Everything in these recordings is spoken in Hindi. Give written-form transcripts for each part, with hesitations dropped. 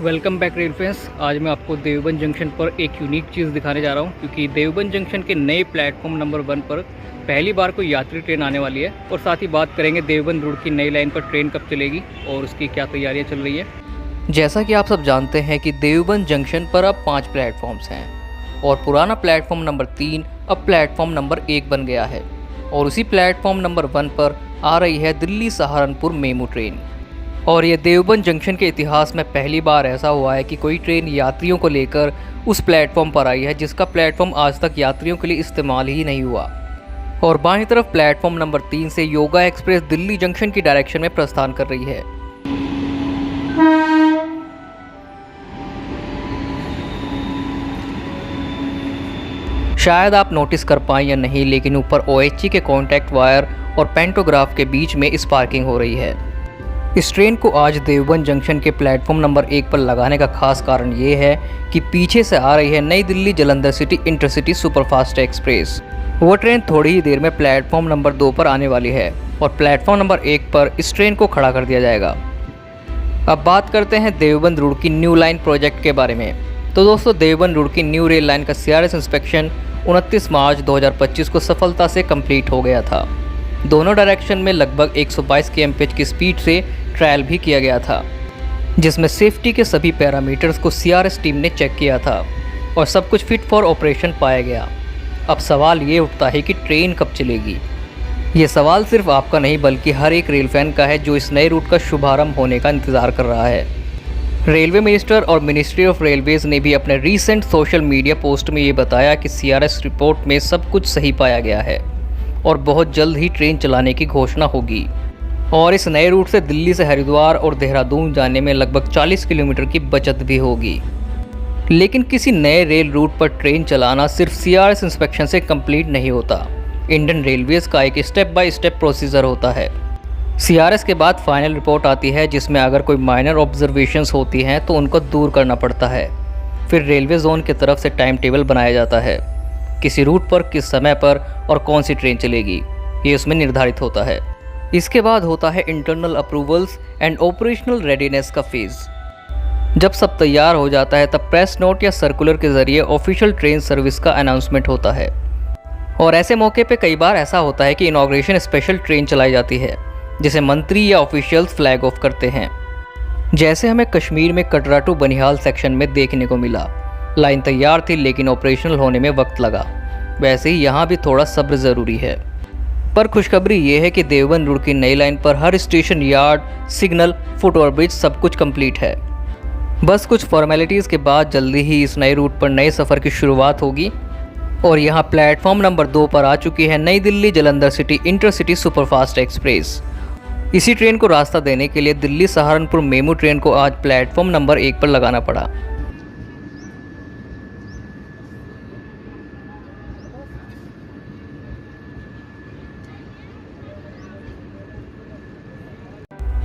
Welcome back rail friends. आज मैं आपको देवबंद जंक्शन पर एक यूनिक चीज़ दिखाने जा रहा हूं, क्योंकि देवबंद जंक्शन के नए प्लेटफॉर्म नंबर 1 पर पहली बार कोई यात्री ट्रेन आने वाली है। और साथ ही बात करेंगे देवबंद रोड की नई लाइन पर ट्रेन कब चलेगी और उसकी क्या तैयारियां चल रही है। जैसा कि आप सब जानते हैं कि देवबंद जंक्शन पर अब 5 प्लेटफॉर्म्स हैं और पुराना प्लेटफॉर्म नंबर 3 अब प्लेटफॉर्म नंबर 1 बन गया है। और उसी प्लेटफॉर्म नंबर 1 पर आ रही है दिल्ली सहारनपुर मेमू ट्रेन। और ये देवबंद जंक्शन के इतिहास में पहली बार ऐसा हुआ है कि कोई ट्रेन यात्रियों को लेकर उस प्लेटफॉर्म पर आई है जिसका प्लेटफॉर्म आज तक यात्रियों के लिए इस्तेमाल ही नहीं हुआ। और बाईं तरफ प्लेटफॉर्म नंबर 3 से योगा एक्सप्रेस दिल्ली जंक्शन की डायरेक्शन में प्रस्थान कर रही है। शायद आप नोटिस कर पाएं या नहीं, लेकिन ऊपर OHG के कॉन्टैक्ट वायर और पेंटोग्राफ के बीच में स्पार्किंग हो रही है। इस ट्रेन को आज देवबंद जंक्शन के प्लेटफॉर्म नंबर 1 पर लगाने का खास कारण ये है कि पीछे से आ रही है नई Delhi Jalandhar city intercity superfast express. वो ट्रेन थोड़ी ही देर में प्लेटफॉर्म नंबर 2 पर आने वाली है और प्लेटफॉर्म नंबर 1 पर इस ट्रेन को खड़ा कर दिया जाएगा। अब बात करते हैं देवबंद रोड की न्यू लाइन प्रोजेक्ट के बारे में। तो दोस्तों, देवबंद रोड की न्यू रेल लाइन का CRS इंस्पेक्शन 29 मार्च 2025 को सफलता से कंप्लीट हो गया था। दोनों डायरेक्शन में लगभग 122 kmph की स्पीड से ट्रायल भी किया गया था, जिसमें सेफ्टी के सभी पैरामीटर्स को CRS टीम ने चेक किया था और सब कुछ फिट फॉर ऑपरेशन पाया गया। अब सवाल ये उठता है कि ट्रेन कब चलेगी। ये सवाल सिर्फ आपका नहीं बल्कि हर एक रेल फैन का है जो इस नए रूट का शुभारंभ होने का इंतज़ार कर रहा है। रेलवे मिनिस्टर और मिनिस्ट्री ऑफ रेलवेज ने भी अपने रीसेंट सोशल मीडिया पोस्ट में ये बताया कि CRS रिपोर्ट में सब कुछ सही पाया गया है और बहुत जल्द ही ट्रेन चलाने की घोषणा होगी। और इस नए रूट से दिल्ली से हरिद्वार और देहरादून जाने में लगभग 40 किलोमीटर की बचत भी होगी। लेकिन किसी नए रेल रूट पर ट्रेन चलाना सिर्फ CRS इंस्पेक्शन से कंप्लीट नहीं होता। इंडियन रेलवेज का एक स्टेप बाय स्टेप प्रोसीजर होता है। CRS के बाद फाइनल रिपोर्ट आती है, जिसमें अगर कोई माइनर ऑब्जर्वेशंस होती हैं तो उनको दूर करना पड़ता है। फिर रेलवे जोन की तरफ से टाइम टेबल बनाया जाता है, किसी रूट पर किस समय पर और कौन सी ट्रेन चलेगी, ये उसमें निर्धारित होता है। इसके बाद होता है internal approvals and operational readiness का फेज़। जब सब तैयार हो जाता है तब प्रेस नोट या सर्कुलर के ज़रिए ऑफिशियल ट्रेन सर्विस का अनाउंसमेंट होता है। और ऐसे मौके पे कई बार ऐसा होता है कि इनॉग्रेशन स्पेशल ट्रेन चलाई जाती है, जिसे मंत्री या ऑफिशियल्स फ्लैग ऑफ करते हैं। जैसे हमें कश्मीर में कटरा टू बनिहाल सेक्शन में देखने को मिला। लाइन तैयार थी लेकिन ऑपरेशनल होने में वक्त लगा। वैसे ही यहाँ भी थोड़ा सब्र ज़रूरी है। पर खुशखबरी ये है कि देवबंद रोड की नई लाइन पर हर station, yard, signal, foot over bridge सब कुछ कंप्लीट है। बस कुछ फॉर्मेलिटीज़ के बाद जल्दी ही इस नए रूट पर नए सफ़र की शुरुआत होगी। और यहाँ प्लेटफॉर्म नंबर 2 पर आ चुकी है नई Delhi Jalandhar city intercity superfast express. इसी ट्रेन को रास्ता देने के लिए दिल्ली सहारनपुर मेमू ट्रेन को आज प्लेटफॉर्म नंबर 1 पर लगाना पड़ा।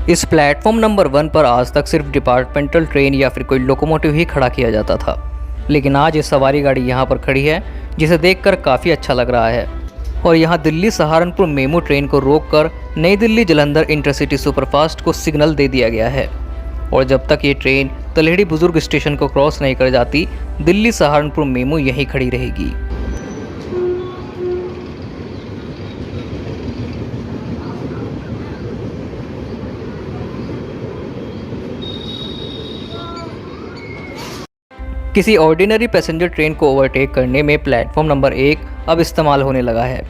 इस प्लेटफॉर्म नंबर 1 पर आज तक सिर्फ डिपार्टमेंटल ट्रेन या फिर कोई लोकोमोटिव ही खड़ा किया जाता था, लेकिन आज ये सवारी गाड़ी यहाँ पर खड़ी है, जिसे देखकर काफ़ी अच्छा लग रहा है। और यहाँ दिल्ली सहारनपुर मेमू ट्रेन को रोककर नई दिल्ली जालंधर इंटरसिटी सुपरफास्ट को सिग्नल दे दिया गया है। और जब तक ये ट्रेन तलहड़ी बुजुर्ग स्टेशन को क्रॉस नहीं कर जाती, दिल्ली सहारनपुर मेमू यहीं खड़ी रहेगी। किसी ऑर्डिनरी पैसेंजर ट्रेन को ओवरटेक करने में प्लेटफॉर्म नंबर 1 अब इस्तेमाल होने लगा है।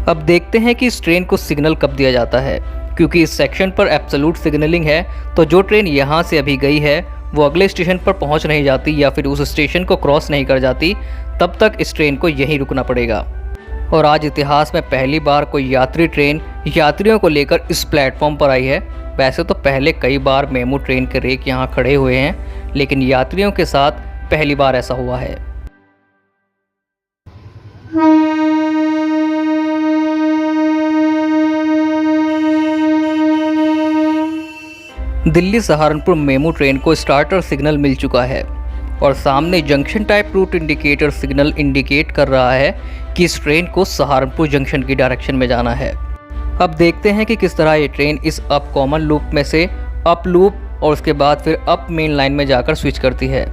अब देखते हैं कि इस ट्रेन को सिग्नल कब दिया जाता है, क्योंकि इस सेक्शन पर एब्सोल्यूट सिग्नलिंग है। तो जो ट्रेन यहाँ से अभी गई है वो अगले स्टेशन पर पहुँच नहीं जाती या फिर उस स्टेशन को क्रॉस नहीं कर जाती, तब तक इस ट्रेन को यहीं रुकना पड़ेगा। और आज इतिहास में पहली बार कोई यात्री ट्रेन यात्रियों को लेकर इस प्लेटफॉर्म पर आई है। वैसे तो पहले कई बार मेमू ट्रेन के रेक यहाँ खड़े हुए हैं, लेकिन यात्रियों के साथ पहली बार ऐसा हुआ है। दिल्ली सहारनपुर मेमू ट्रेन को स्टार्टर सिग्नल मिल चुका है और सामने junction type route indicator signal indicate कर रहा है कि इस ट्रेन को सहारनपुर जंक्शन की डायरेक्शन में जाना है। अब देखते हैं कि किस तरह ये ट्रेन इस अप कॉमन लूप में से अप लूप और उसके बाद फिर अप मेन लाइन में जाकर स्विच करती है।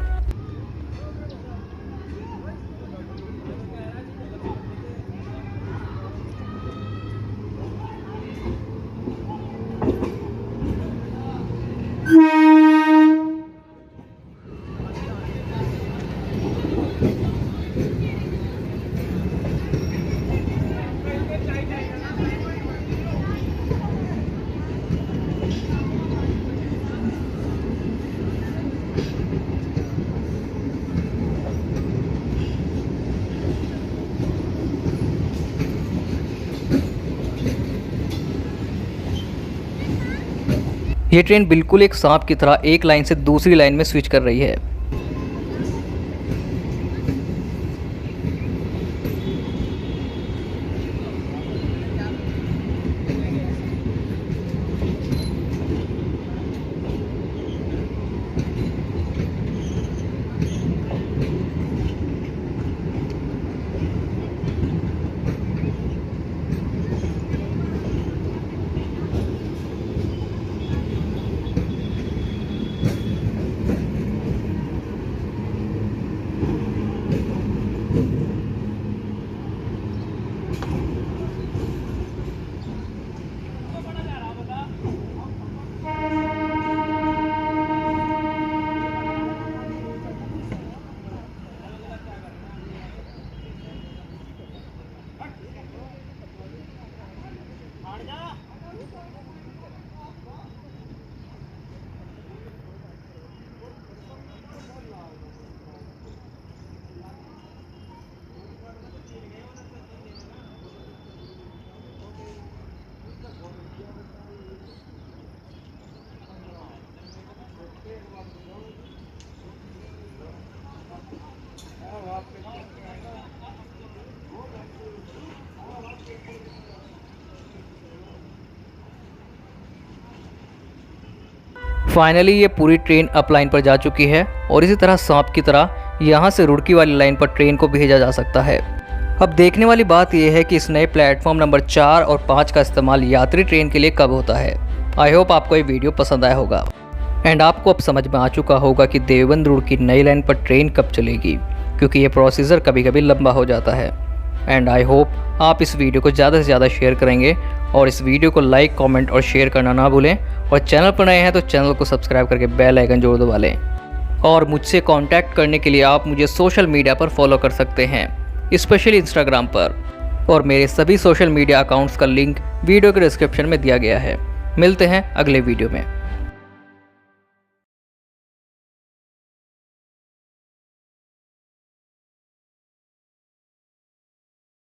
ये ट्रेन बिल्कुल एक सांप की तरह एक लाइन से दूसरी लाइन में स्विच कर रही है। फाइनली ये पूरी ट्रेन अप लाइन पर जा चुकी है और इसी तरह सांप की तरह यहाँ से रुड़की वाली लाइन पर ट्रेन को भेजा जा सकता है। अब देखने वाली बात यह है कि इस नए प्लेटफॉर्म नंबर 4 और 5 का इस्तेमाल यात्री ट्रेन के लिए कब होता है। आई होप आपको ये वीडियो पसंद आया होगा एंड आपको अब समझ में आ चुका होगा कि देवबंद रुड़की नई लाइन पर ट्रेन कब चलेगी, क्योंकि ये प्रोसीजर कभी कभी लंबा हो जाता है। एंड आई होप आप इस वीडियो को ज़्यादा से ज़्यादा शेयर करेंगे और इस वीडियो को लाइक, कमेंट और शेयर करना ना भूलें। और चैनल पर नए हैं तो चैनल को सब्सक्राइब करके बेल आइकन जरूर दबा लें। और मुझसे कांटेक्ट करने के लिए आप मुझे सोशल मीडिया पर फॉलो कर सकते हैं, स्पेशली इंस्टाग्राम पर, और मेरे सभी सोशल मीडिया अकाउंट्स का लिंक वीडियो के डिस्क्रिप्शन में दिया गया है। मिलते हैं अगले वीडियो में।